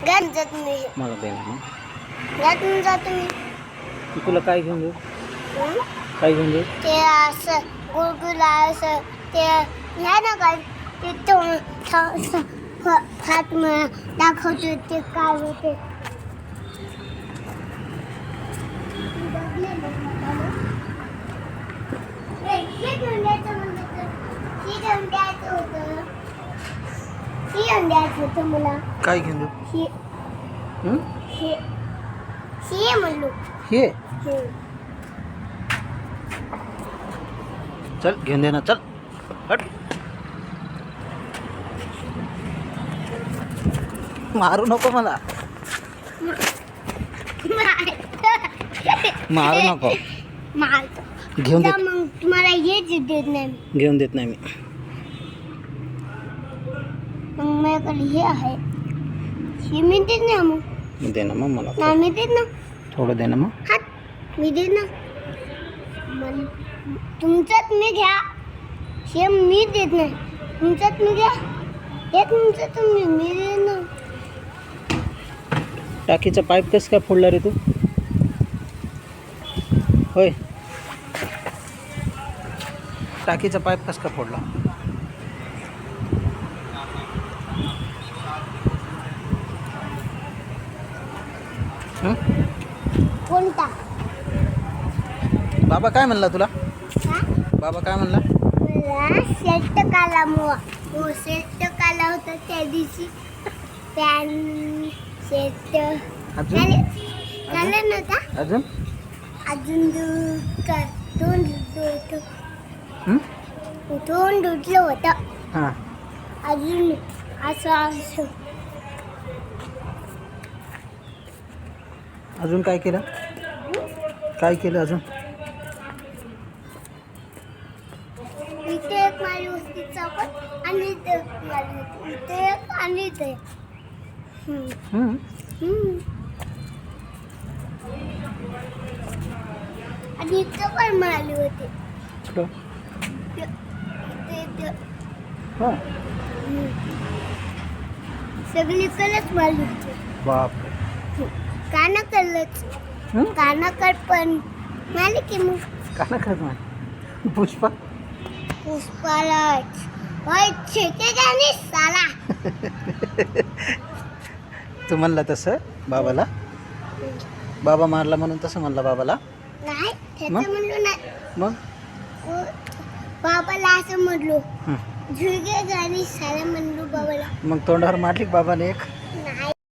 घरात जात नाही. मला दे ना मग. घरातून जातो मी. मी तुला काय घेऊन देऊ? हं? काय घेऊन देऊ? ते असं गुळगुळा असं ते नाही ना काय ते हात मला दाखवतो ते काय होते. हे घेऊन द्यायचं म्हणलं तर हे घेऊन द्यायचं होतं. हे घेऊन द्यायचं होतं मला. काय घेऊन देऊ? हे हं? हे हे म्हणलो. हे हे चल घेऊन दे ना, चल हट. मारू नको मला, मारू नको. मारतो. घेऊन जा देत मग तुम्हाला हेच देत नाही. घेऊन देत नाही मी. मग माझ्याकडे हे आहे. हे मी देत नाही मग. दे ना मग मला नाही मी देत ना. थोडं दे ना मग. हात मी देत ना. तुमच्यात मी घ्या. हे मी देत नाही. तुमच्यात मी घ्या. हे तुमचं तुम्ही मी देत ना. टाकीचा पाईप कसं काय फोडला रे तू? होय, टाकीचा पाईप कसं काय फोडला? हं? कोणता? बाबा काय म्हणला तुला? हा? बाबा काय म्हणला? मला शर्ट काला शर्ट काला होता त्या दिवशी. पॅन्ट शर्ट अजून झालं नव्हता. अजून अजून दोन धुतलं हं? दोन धुतलं होतं. हां, अजून असं अजून काय केलं? काय केलं अजून? इथे एक माळी होती चौकात आणि इथे एक माळी होती. इथे एक आणि इथे एक. हं? आणि इथं पण माळी होती. कुठं? इथे हां, सगळीकडेच माळी होती. बापरे. कानाकडलंच. हं? कानाकड पण मारली की मग काय करत नाही पुष्पा? पुष्पालाच होय छेके जाणे साला. तू म्हणला तसं बाबाला? बाबा मारला म्हणून तसं म्हणला बाबाला? नाही मग? त्याचं म्हणलो नाही. मग बाबाला असं म्हणलो. हं. झुगे जाणे साला म्हणलो बाबाला. मग तोंडावर मारली का बाबाने एक?